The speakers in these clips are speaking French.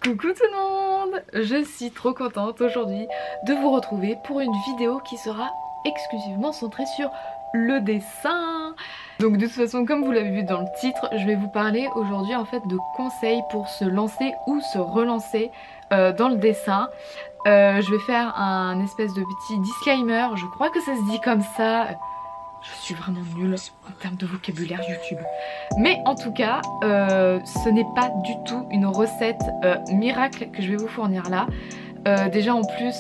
Coucou tout le monde! Je suis trop contente aujourd'hui de vous retrouver pour une vidéo qui sera exclusivement centrée sur le dessin. Donc de toute façon, comme vous l'avez vu dans le titre, je vais vous parler aujourd'hui en fait de conseils pour se lancer ou se relancer dans le dessin. Je vais faire un espèce de petit disclaimer, je crois que ça se dit comme ça. Je suis vraiment nulle en termes de vocabulaire YouTube. Mais en tout cas, ce n'est pas du tout une recette miracle que je vais vous fournir là. Déjà en plus,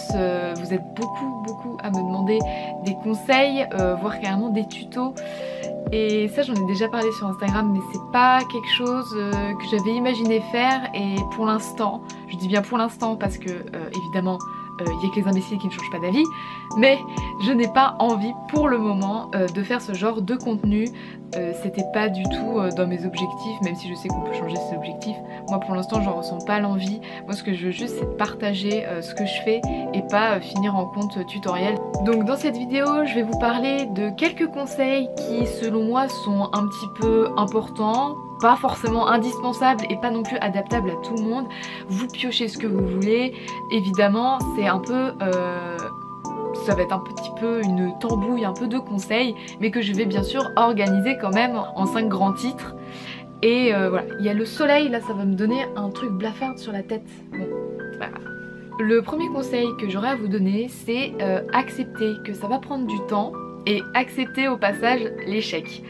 vous êtes beaucoup à me demander des conseils, voire carrément des tutos. Et ça j'en ai déjà parlé sur Instagram, mais c'est pas quelque chose que j'avais imaginé faire. Et pour l'instant, je dis bien pour l'instant parce que évidemment il y a que les imbéciles qui ne changent pas d'avis, mais je n'ai pas envie pour le moment de faire ce genre de contenu. C'était pas du tout dans mes objectifs, même si je sais qu'on peut changer ses objectifs. Moi pour l'instant j'en ressens pas l'envie. Moi ce que je veux juste c'est partager ce que je fais et pas finir en compte tutoriel. Donc dans cette vidéo je vais vous parler de quelques conseils qui selon moi sont un petit peu importants, pas forcément indispensable et pas non plus adaptable à tout le monde. Vous piochez ce que vous voulez. Évidemment c'est un peu ça va être un petit peu une tambouille un peu de conseils, mais que je vais bien sûr organiser quand même en 5 grands titres. Et voilà, il y a le soleil là, ça va me donner un truc blafard sur la tête. Bon, voilà. Le premier conseil que j'aurais à vous donner, c'est accepter que ça va prendre du temps et accepter au passage l'échec.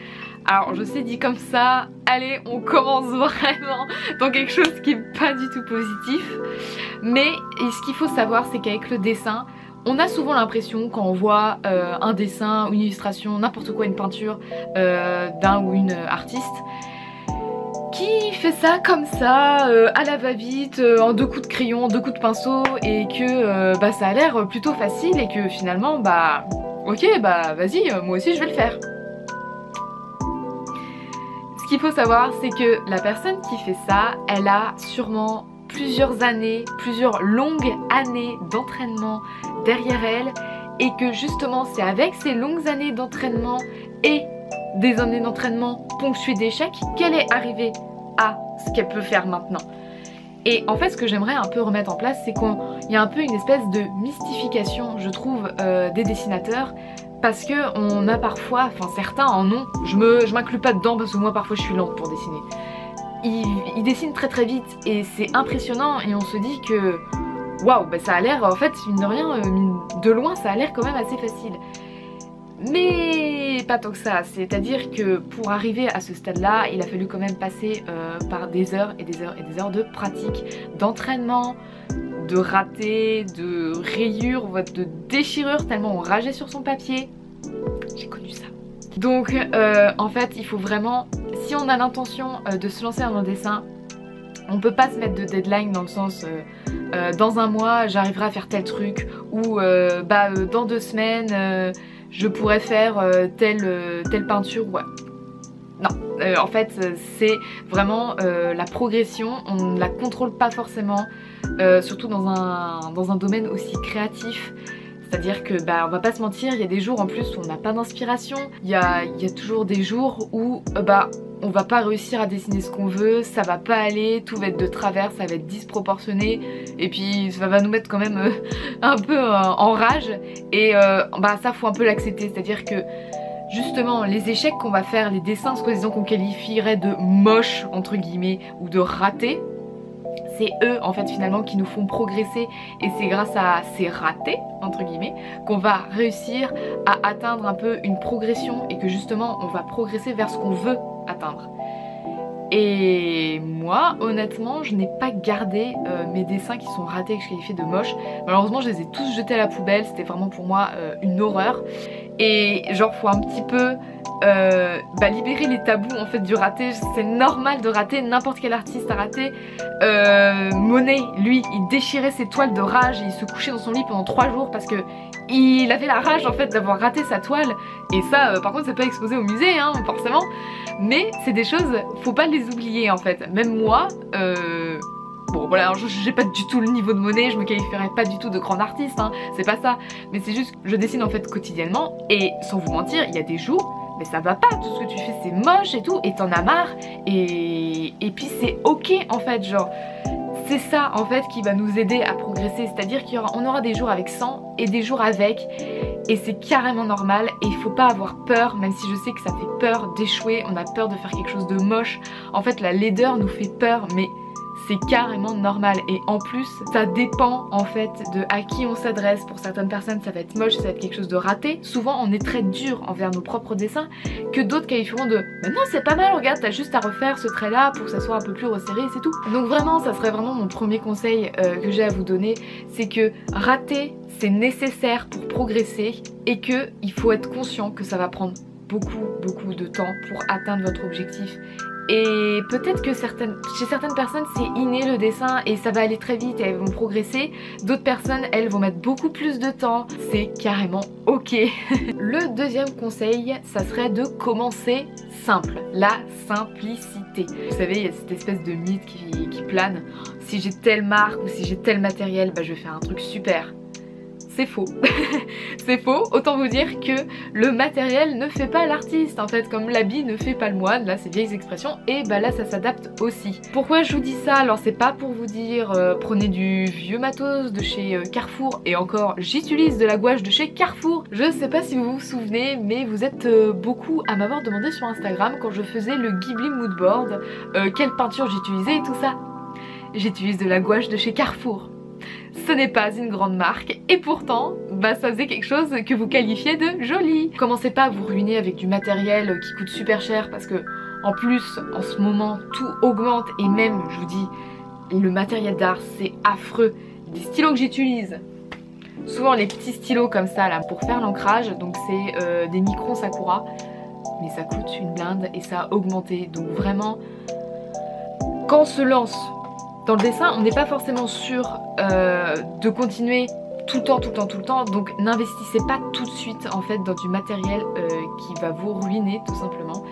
Alors je sais dit comme ça, allez on commence vraiment dans quelque chose qui est pas du tout positif. Mais ce qu'il faut savoir c'est qu'avec le dessin, on a souvent l'impression quand on voit un dessin, une illustration, n'importe quoi, une peinture d'un ou une artiste qui fait ça comme ça, à la va-vite, en 2 coups de crayon, en 2 coups de pinceau, et que ça a l'air plutôt facile et que finalement ok vas-y, moi aussi je vais le faire. Ce qu'il faut savoir c'est que la personne qui fait ça, elle a sûrement plusieurs années, plusieurs longues années d'entraînement derrière elle, et que justement c'est avec ces longues années d'entraînement et des années d'entraînement ponctuées d'échecs qu'elle est arrivée à ce qu'elle peut faire maintenant. Et en fait ce que j'aimerais un peu remettre en place, c'est qu'il y a un peu une espèce de mystification je trouve des dessinateurs, parce que on a parfois, enfin certains en ont, je m'inclus pas dedans parce que moi parfois je suis lente pour dessiner. Ils dessinent très vite et c'est impressionnant et on se dit que waouh, ça a l'air en fait mine de rien, de loin ça a l'air quand même assez facile. Mais pas tant que ça, c'est-à-dire que pour arriver à ce stade là il a fallu quand même passer par des heures et des heures et des heures de pratique, d'entraînement, de ratés, de rayures, de déchirures tellement on rageait sur son papier. J'ai connu ça. Donc en fait il faut vraiment, si on a l'intention de se lancer dans le dessin, on peut pas se mettre de deadline dans le sens dans un mois j'arriverai à faire tel truc, ou dans 2 semaines je pourrais faire telle peinture. Ouais. Non, en fait c'est vraiment la progression, on ne la contrôle pas forcément, surtout dans un domaine aussi créatif. C'est-à-dire que on va pas se mentir, il y a des jours en plus où on n'a pas d'inspiration, il y a toujours des jours où on va pas réussir à dessiner ce qu'on veut, ça va pas aller, tout va être de travers, ça va être disproportionné, et puis ça va nous mettre quand même un peu en rage, et ça faut un peu l'accepter. C'est-à-dire que justement les échecs qu'on va faire, les dessins soi-disant qu'on qualifierait de moches entre guillemets ou de ratés, c'est eux en fait finalement qui nous font progresser, et c'est grâce à ces ratés entre guillemets qu'on va réussir à atteindre un peu une progression, et que justement on va progresser vers ce qu'on veut atteindre. Et moi honnêtement je n'ai pas gardé mes dessins qui sont ratés et que je qualifie de moches. Malheureusement je les ai tous jetés à la poubelle, c'était vraiment pour moi une horreur. Et genre faut un petit peu libérer les tabous en fait du raté. C'est normal de rater, n'importe quel artiste a raté. Monet lui il déchirait ses toiles de rage et il se couchait dans son lit pendant 3 jours parce que il avait la rage en fait d'avoir raté sa toile. Et ça par contre c'est pas exposé au musée hein, forcément. Mais c'est des choses, faut pas les oublier en fait. Même moi bon voilà, alors j'ai pas du tout le niveau de Monet, je me qualifierais pas du tout de grand artiste hein, c'est pas ça. Mais c'est juste que je dessine en fait quotidiennement, et sans vous mentir il y a des jours mais ça va pas, tout ce que tu fais c'est moche et tout, et t'en as marre, et puis c'est ok en fait, genre c'est ça en fait qui va nous aider à progresser, c'est-à-dire qu'on aura des jours avec 100 et des jours avec, et c'est carrément normal et il faut pas avoir peur, même si je sais que ça fait peur d'échouer, on a peur de faire quelque chose de moche. En fait la laideur nous fait peur, mais c'est carrément normal, et en plus ça dépend en fait de à qui on s'adresse. Pour certaines personnes ça va être moche, ça va être quelque chose de raté. Souvent on est très dur envers nos propres dessins, que d'autres qualifieront de bah non c'est pas mal, regarde t'as juste à refaire ce trait là pour que ça soit un peu plus resserré, c'est tout. Donc vraiment ça serait vraiment mon premier conseil que j'ai à vous donner, c'est que rater c'est nécessaire pour progresser, et que il faut être conscient que ça va prendre beaucoup de temps pour atteindre votre objectif. Et peut-être que chez certaines personnes c'est inné le dessin et ça va aller très vite et elles vont progresser. D'autres personnes elles vont mettre beaucoup plus de temps, c'est carrément ok. Le deuxième conseil ça serait de commencer simple, la simplicité. Vous savez il y a cette espèce de mythe qui plane, si j'ai telle marque ou si j'ai tel matériel bah je vais faire un truc super. C'est faux. C'est faux, autant vous dire que le matériel ne fait pas l'artiste en fait, comme l'habit ne fait pas le moine, là c'est vieilles expressions, et bah là ça s'adapte aussi. Pourquoi je vous dis ça? Alors c'est pas pour vous dire prenez du vieux matos de chez Carrefour, et encore j'utilise de la gouache de chez Carrefour. Je sais pas si vous vous souvenez mais vous êtes beaucoup à m'avoir demandé sur Instagram quand je faisais le Ghibli moodboard quelle peinture j'utilisais et tout ça. J'utilise de la gouache de chez Carrefour. Ce n'est pas une grande marque et pourtant bah ça faisait quelque chose que vous qualifiez de joli. Commencez pas à vous ruiner avec du matériel qui coûte super cher, parce que en plus en ce moment tout augmente, et même je vous dis le matériel d'art c'est affreux. Des stylos que j'utilise, souvent les petits stylos comme ça là pour faire l'ancrage, donc c'est des Micron Sakura, mais ça coûte une blinde et ça a augmenté. Donc vraiment quand on se lance dans le dessin on n'est pas forcément sûr de continuer tout le temps, donc n'investissez pas tout de suite en fait dans du matériel qui va vous ruiner tout simplement.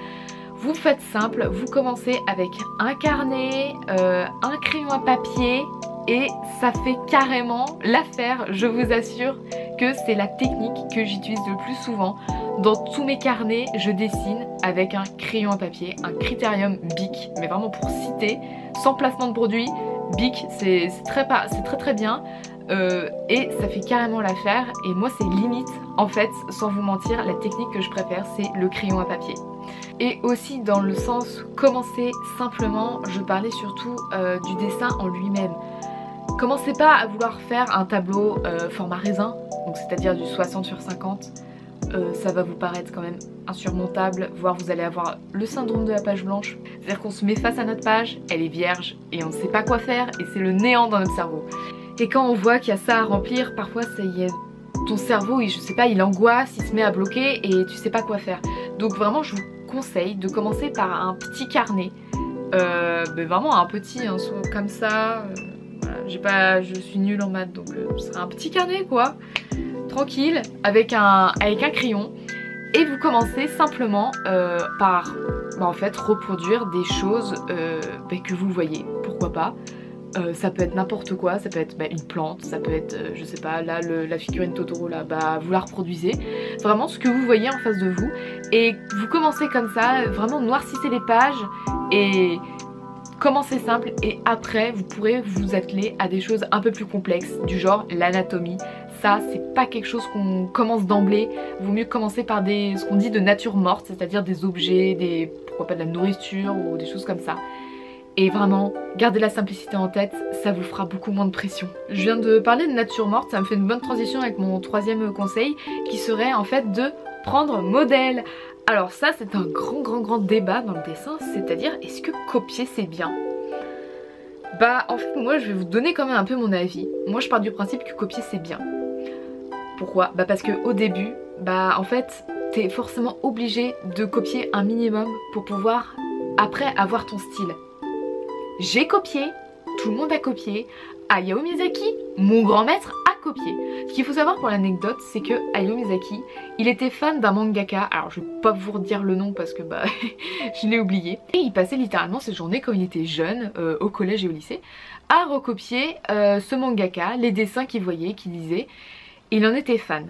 Vous faites simple, vous commencez avec un carnet, un crayon à papier, et ça fait carrément l'affaire. Je vous assure que c'est la technique que j'utilise le plus souvent. Dans tous mes carnets je dessine avec un crayon à papier, un Critérium Bic, mais vraiment pour citer, sans placement de produit. Bic c'est très bien, et ça fait carrément l'affaire. Et moi c'est limite en fait, sans vous mentir, la technique que je préfère c'est le crayon à papier. Et aussi dans le sens commencer simplement, je parlais surtout du dessin en lui-même. Commencez pas à vouloir faire un tableau format raisin, donc c'est-à-dire du 60 sur 50. Ça va vous paraître quand même insurmontable, voire vous allez avoir le syndrome de la page blanche. C'est-à-dire qu'on se met face à notre page, elle est vierge et on ne sait pas quoi faire, et c'est le néant dans notre cerveau. Et quand on voit qu'il y a ça à remplir, parfois ça y est, ton cerveau je sais pas, il angoisse, il se met à bloquer et tu sais pas quoi faire. Donc vraiment je vous conseille de commencer par un petit carnet, mais vraiment un petit, hein, comme ça. Voilà, je suis nulle en maths, donc ce sera un petit carnet quoi, tranquille, avec un crayon. Et vous commencez simplement par en fait reproduire des choses que vous voyez, pourquoi pas. Ça peut être n'importe quoi, ça peut être une plante, ça peut être je sais pas, là la figurine Totoro là, vous la reproduisez, vraiment ce que vous voyez en face de vous, et vous commencez comme ça, vraiment noircissez les pages et commencez simple, et après vous pourrez vous atteler à des choses un peu plus complexes du genre l'anatomie. Ça c'est pas quelque chose qu'on commence d'emblée, vaut mieux commencer par ce qu'on dit de nature morte, c'est-à-dire des objets, pourquoi pas de la nourriture ou des choses comme ça. Et vraiment, gardez la simplicité en tête, ça vous fera beaucoup moins de pression. Je viens de parler de nature morte, ça me fait une bonne transition avec mon troisième conseil, qui serait en fait de prendre modèle. Alors ça c'est un grand débat dans le dessin, c'est-à-dire est-ce que copier c'est bien? En fait moi je vais vous donner quand même un peu mon avis. Moi je pars du principe que copier c'est bien. Pourquoi? Parce que au début, en fait t'es forcément obligé de copier un minimum pour pouvoir après avoir ton style. J'ai copié, tout le monde a copié, Hayao Miyazaki, mon grand maître, a copié. Ce qu'il faut savoir pour l'anecdote, c'est que Hayao Miyazaki, il était fan d'un mangaka, alors je vais pas vous redire le nom parce que je l'ai oublié, et il passait littéralement ses journées quand il était jeune, au collège et au lycée, à recopier ce mangaka, les dessins qu'il voyait, qu'il lisait, et il en était fan.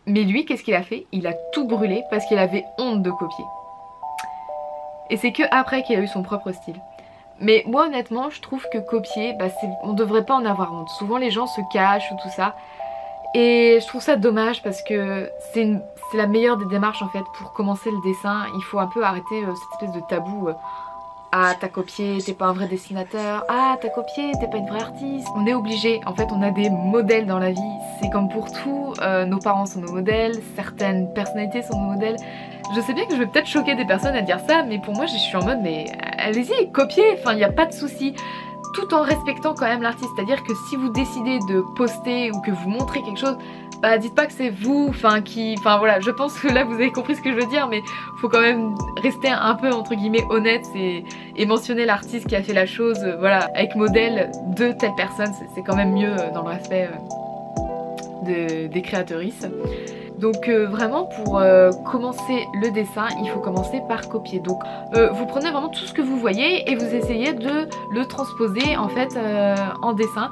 Mais lui, qu'est-ce qu'il a fait? Il a tout brûlé parce qu'il avait honte de copier. Et c'est que après qu'il a eu son propre style. Mais moi honnêtement je trouve que copier, bah, on devrait pas en avoir honte. Souvent les gens se cachent ou tout ça. Et je trouve ça dommage parce que c'est la meilleure des démarches en fait pour commencer le dessin. Il faut un peu arrêter cette espèce de tabou. Ah t'as copié, t'es pas un vrai dessinateur. Ah t'as copié, t'es pas une vraie artiste. On est obligé, en fait on a des modèles dans la vie. C'est comme pour tout, nos parents sont nos modèles, certaines personnalités sont nos modèles. Je sais bien que je vais peut-être choquer des personnes à dire ça, mais pour moi je suis en mode mais allez-y, copiez, enfin il n'y a pas de souci. Tout en respectant quand même l'artiste, c'est-à-dire que si vous décidez de poster ou que vous montrez quelque chose, bah dites pas que c'est vous, enfin voilà, je pense que là vous avez compris ce que je veux dire, mais faut quand même rester un peu entre guillemets honnête et mentionner l'artiste qui a fait la chose, voilà, avec modèle de telle personne, c'est quand même mieux dans le respect des créatrices. Donc vraiment pour commencer le dessin il faut commencer par copier. Donc vous prenez vraiment tout ce que vous voyez et vous essayez de le transposer en fait en dessin.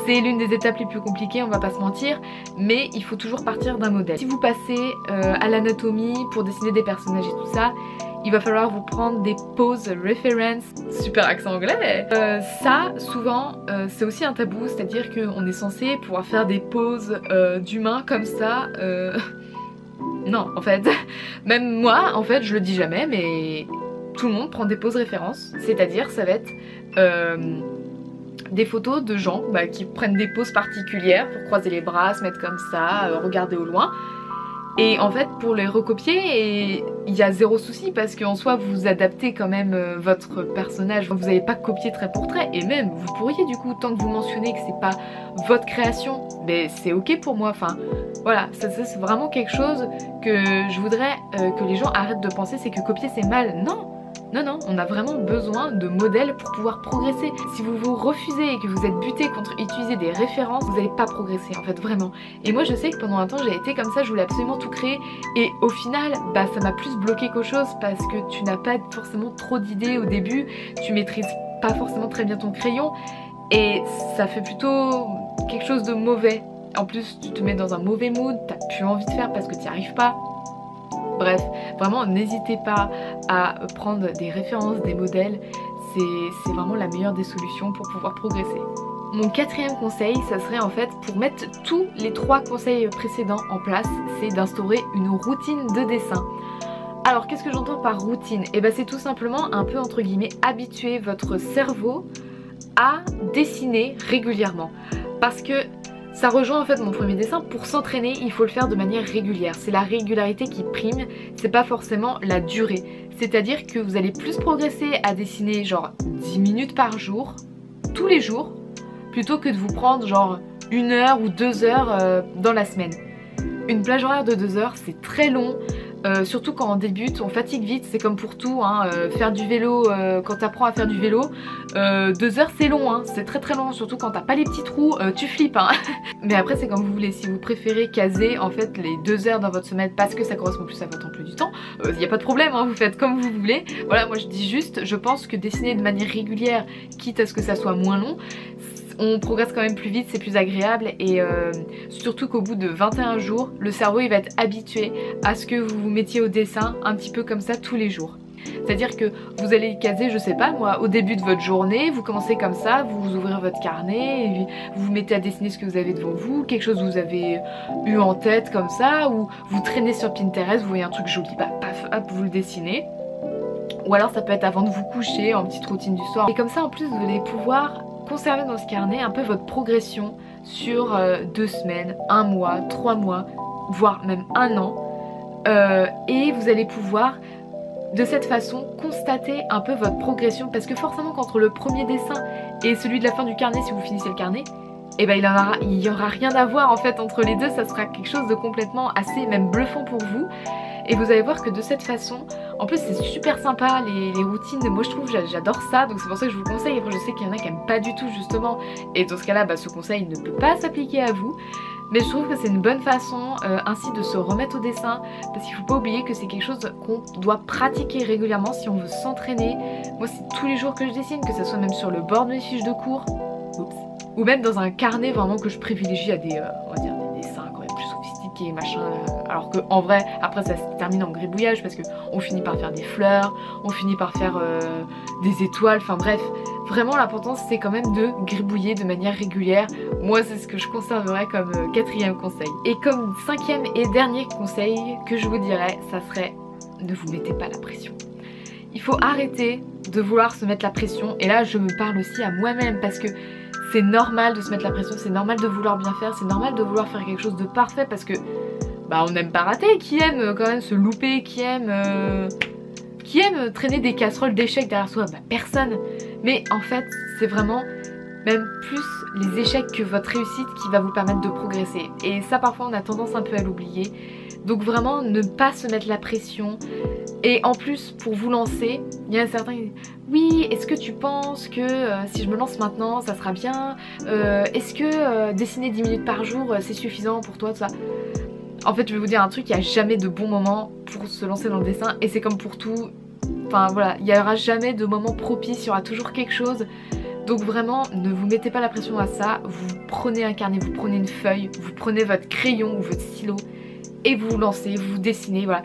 C'est l'une des étapes les plus compliquées, on va pas se mentir, mais il faut toujours partir d'un modèle. Si vous passez à l'anatomie pour dessiner des personnages et tout ça, il va falloir vous prendre des pose reference, super accent anglais. Ça, souvent, c'est aussi un tabou, c'est-à-dire qu'on est censé pouvoir faire des poses d'humains comme ça. Non, en fait, même moi, en fait, je le dis jamais, mais tout le monde prend des poses références, c'est-à-dire ça va être des photos de gens qui prennent des poses particulières pour croiser les bras, se mettre comme ça, regarder au loin. Et en fait pour les recopier, il y a zéro souci parce qu'en soi vous adaptez quand même votre personnage, vous n'allez pas copier trait pour trait, et même vous pourriez du coup, tant que vous mentionnez que c'est pas votre création, mais c'est ok pour moi, enfin voilà, ça c'est vraiment quelque chose que je voudrais que les gens arrêtent de penser, c'est que copier c'est mal. Non, non, non, on a vraiment besoin de modèles pour pouvoir progresser. Si vous vous refusez et que vous êtes buté contre utiliser des références, vous n'allez pas progresser en fait, vraiment. Et moi je sais que pendant un temps j'ai été comme ça, je voulais absolument tout créer et au final bah ça m'a plus bloqué qu'autre chose parce que tu n'as pas forcément trop d'idées au début, tu maîtrises pas forcément très bien ton crayon et ça fait plutôt quelque chose de mauvais. En plus tu te mets dans un mauvais mood, t'as plus envie de faire parce que tu n'y arrives pas. Bref, vraiment n'hésitez pas à prendre des références, des modèles, c'est vraiment la meilleure des solutions pour pouvoir progresser. Mon quatrième conseil, ça serait en fait pour mettre tous les 3 conseils précédents en place, c'est d'instaurer une routine de dessin. Alors qu'est-ce que j'entends par routine? Et ben c'est tout simplement un peu entre guillemets habituer votre cerveau à dessiner régulièrement. Parce que ça rejoint en fait mon premier dessin, pour s'entraîner il faut le faire de manière régulière, c'est la régularité qui prime, c'est pas forcément la durée. C'est-à-dire que vous allez plus progresser à dessiner genre 10 minutes par jour, tous les jours, plutôt que de vous prendre genre 1 heure ou 2 heures dans la semaine. Une plage horaire de 2 heures c'est très long. Surtout quand on débute, on fatigue vite, c'est comme pour tout, hein, faire du vélo, quand t'apprends à faire du vélo, 2 heures c'est long, hein, c'est très très long, surtout quand t'as pas les petits trous, tu flippes. Hein. Mais après c'est comme vous voulez, si vous préférez caser en fait les 2 heures dans votre semaine parce que ça correspond plus à votre emploi du temps, y a pas de problème, hein, vous faites comme vous voulez. Voilà, moi je dis juste, je pense que dessiner de manière régulière, quitte à ce que ça soit moins long, on progresse quand même plus vite, c'est plus agréable et surtout qu'au bout de 21 jours, le cerveau il va être habitué à ce que vous vous mettiez au dessin un petit peu comme ça tous les jours. C'est-à-dire que vous allez caser, je sais pas moi, au début de votre journée, vous commencez comme ça, vous ouvrez votre carnet, et vous vous mettez à dessiner ce que vous avez devant vous, quelque chose que vous avez eu en tête comme ça, ou vous traînez sur Pinterest, vous voyez un truc joli, bah paf, hop, vous le dessinez. Ou alors ça peut être avant de vous coucher, en petite routine du soir. Et comme ça en plus vous allez pouvoir conserver dans ce carnet un peu votre progression sur 2 semaines, 1 mois, 3 mois, voire même 1 an. Et vous allez pouvoir de cette façon constater un peu votre progression parce que forcément qu'entre le premier dessin et celui de la fin du carnet, si vous finissez le carnet, et ben il y aura rien à voir en fait entre les deux, ça sera quelque chose de complètement assez même bluffant pour vous. Et vous allez voir que de cette façon, en plus c'est super sympa les routines, moi je trouve j'adore ça, donc c'est pour ça que je vous conseille. Après je sais qu'il y en a qui n'aiment pas du tout justement, et dans ce cas là bah, ce conseil ne peut pas s'appliquer à vous. Mais je trouve que c'est une bonne façon ainsi de se remettre au dessin, parce qu'il ne faut pas oublier que c'est quelque chose qu'on doit pratiquer régulièrement si on veut s'entraîner. Moi c'est tous les jours que je dessine, que ce soit même sur le bord de mes fiches de cours, oups, ou même dans un carnet vraiment que je privilégie à des, on va dire, des dessins quand même plus sophistiqués et machin, alors que en vrai après ça se termine en gribouillage parce que on finit par faire des fleurs, on finit par faire des étoiles, enfin bref, vraiment l'important c'est quand même de gribouiller de manière régulière. Moi c'est ce que je conserverais comme quatrième conseil. Et comme cinquième et dernier conseil que je vous dirais, ça serait ne vous mettez pas la pression. Il faut arrêter de vouloir se mettre la pression, et là je me parle aussi à moi-même parce que c'est normal de se mettre la pression, c'est normal de vouloir bien faire, c'est normal de vouloir faire quelque chose de parfait parce que bah on n'aime pas rater. Qui aime quand même se louper, qui aime traîner des casseroles d'échecs derrière soi? Bah personne. Mais en fait c'est vraiment même plus les échecs que votre réussite qui va vous permettre de progresser, et ça parfois on a tendance un peu à l'oublier. Donc vraiment ne pas se mettre la pression. Et en plus pour vous lancer, il y a certains qui disent oui, est-ce que tu penses que si je me lance maintenant ça sera bien, est-ce que dessiner 10 minutes par jour c'est suffisant pour toi, tout ça. En fait je vais vous dire un truc, il n'y a jamais de bon moment pour se lancer dans le dessin, et c'est comme pour tout, enfin voilà, il n'y aura jamais de moment propice, il y aura toujours quelque chose. Donc vraiment ne vous mettez pas la pression à ça, vous prenez un carnet, vous prenez une feuille, vous prenez votre crayon ou votre stylo et vous vous lancez, vous dessinez, voilà.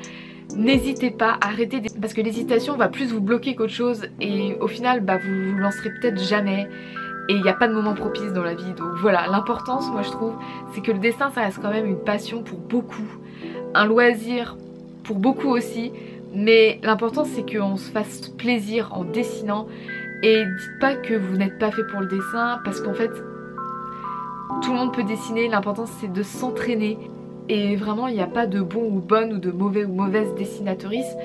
N'hésitez pas, arrêtez parce que l'hésitation va plus vous bloquer qu'autre chose, et au final bah, vous vous lancerez peut-être jamais, et il n'y a pas de moment propice dans la vie. Donc voilà, l'importance moi je trouve c'est que le dessin ça reste quand même une passion pour beaucoup, un loisir pour beaucoup aussi, mais l'important c'est qu'on se fasse plaisir en dessinant. Et dites pas que vous n'êtes pas fait pour le dessin, parce qu'en fait tout le monde peut dessiner, l'important c'est de s'entraîner. Et vraiment il n'y a pas de bon ou bonne ou de mauvais ou mauvaise dessinatrice.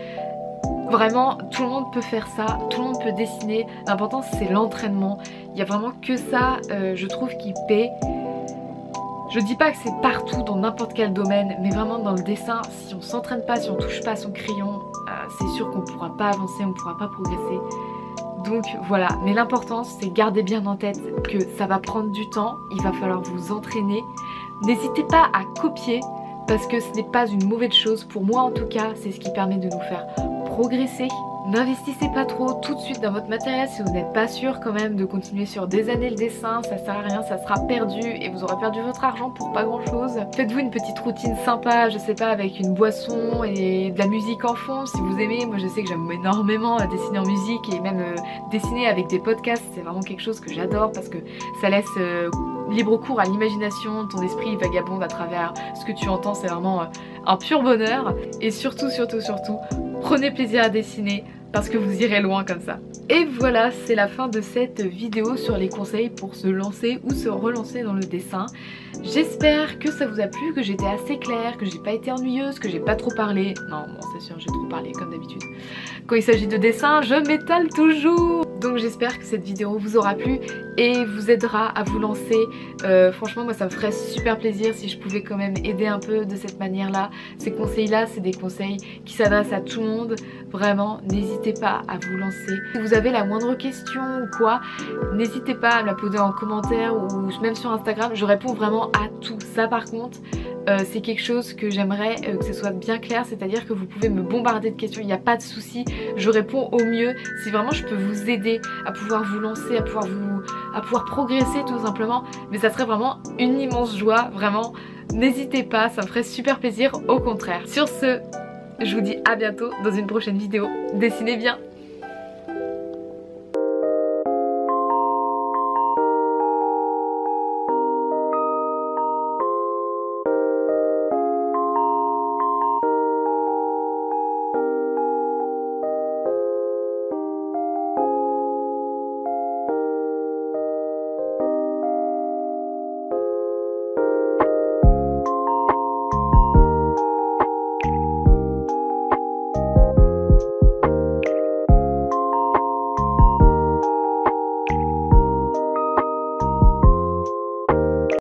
Vraiment tout le monde peut faire ça, tout le monde peut dessiner, l'important c'est l'entraînement. Il n'y a vraiment que ça je trouve qui paie. Je dis pas que c'est partout dans n'importe quel domaine, mais vraiment dans le dessin, si on s'entraîne pas, si on touche pas à son crayon, c'est sûr qu'on pourra pas avancer, on pourra pas progresser. Donc voilà, mais l'important c'est garder bien en tête que ça va prendre du temps, il va falloir vous entraîner. N'hésitez pas à copier parce que ce n'est pas une mauvaise chose, pour moi en tout cas c'est ce qui permet de nous faire progresser. N'investissez pas trop tout de suite dans votre matériel si vous n'êtes pas sûr quand même de continuer sur des années le dessin, ça sert à rien, ça sera perdu et vous aurez perdu votre argent pour pas grand chose. Faites-vous une petite routine sympa, je sais pas, avec une boisson et de la musique en fond si vous aimez. Moi je sais que j'aime énormément dessiner en musique, et même dessiner avec des podcasts, c'est vraiment quelque chose que j'adore parce que ça laisse libre cours à l'imagination, ton esprit vagabonde à travers ce que tu entends, c'est vraiment un pur bonheur. Et surtout, prenez plaisir à dessiner parce que vous irez loin comme ça. Et voilà, c'est la fin de cette vidéo sur les conseils pour se lancer ou se relancer dans le dessin. J'espère que ça vous a plu, que j'étais assez claire, que j'ai pas été ennuyeuse, que j'ai pas trop parlé. Non, bon c'est sûr, j'ai trop parlé comme d'habitude. Quand il s'agit de dessin, je m'étale toujours. Donc j'espère que cette vidéo vous aura plu et vous aidera à vous lancer. Franchement moi ça me ferait super plaisir si je pouvais quand même aider un peu de cette manière là. Ces conseils là c'est des conseils qui s'adressent à tout le monde. Vraiment n'hésitez pas à vous lancer. Si vous avez la moindre question ou quoi, n'hésitez pas à me la poser en commentaire ou même sur Instagram. Je réponds vraiment à tout. Ça par contre c'est quelque chose que j'aimerais que ce soit bien clair, c'est-à-dire que vous pouvez me bombarder de questions, il n'y a pas de souci, je réponds au mieux. Si vraiment je peux vous aider à pouvoir vous lancer, à pouvoir progresser tout simplement, mais ça serait vraiment une immense joie, vraiment n'hésitez pas, ça me ferait super plaisir, au contraire. Sur ce, je vous dis à bientôt dans une prochaine vidéo. Dessinez bien!